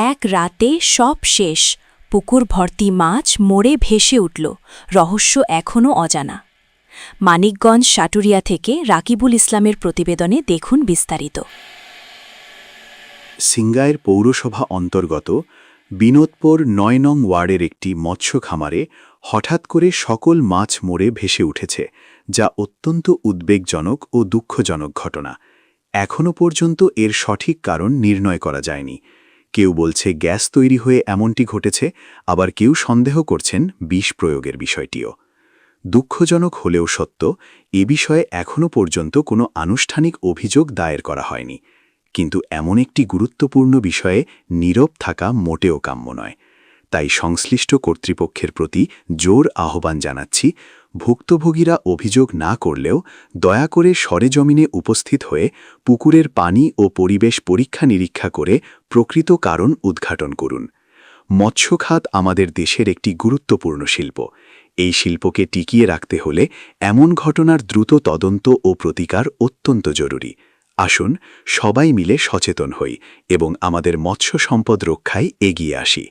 এক রাতে সব শেষ, পুকুর ভর্তি মাছ মরে ভেসে উঠল, রহস্য এখনও অজানা। মানিকগঞ্জ সাটুরিয়া থেকে রাকিবুল ইসলামের প্রতিবেদনে দেখুন বিস্তারিত। সিংগাইর পৌরসভা অন্তর্গত বিনোদপুর ৯ নং ওয়ার্ডের একটি মৎস্য খামারে হঠাৎ করে সকল মাছ মরে ভেসে উঠেছে, যা অত্যন্ত উদ্বেগজনক ও দুঃখজনক ঘটনা। এখনও পর্যন্ত এর সঠিক কারণ নির্ণয় করা যায়নি। কেউ বলছে গ্যাস তৈরি হয়ে এমনটি ঘটেছে, আবার কেউ সন্দেহ করছেন বিষ প্রয়োগের বিষয়টিও। দুঃখজনক হলেও সত্য, এ বিষয়ে এখনও পর্যন্ত কোনো আনুষ্ঠানিক অভিযোগ দায়ের করা হয়নি। কিন্তু এমন একটি গুরুত্বপূর্ণ বিষয়ে নীরব থাকা মোটেও কাম্য নয়। তাই সংশ্লিষ্ট কর্তৃপক্ষের প্রতি জোর আহ্বান জানাচ্ছি, ভুক্তভোগীরা অভিযোগ না করলেও দয়া করে সরেজমিনে উপস্থিত হয়ে পুকুরের পানি ও পরিবেশ পরীক্ষা নিরীক্ষা করে প্রকৃত কারণ উদ্ঘাটন করুন। মৎস্য খাত আমাদের দেশের একটি গুরুত্বপূর্ণ শিল্প। এই শিল্পকে টিকিয়ে রাখতে হলে এমন ঘটনার দ্রুত তদন্ত ও প্রতিকার অত্যন্ত জরুরি। আসুন সবাই মিলে সচেতন হই এবং আমাদের মৎস্য সম্পদ রক্ষায় এগিয়ে আসি।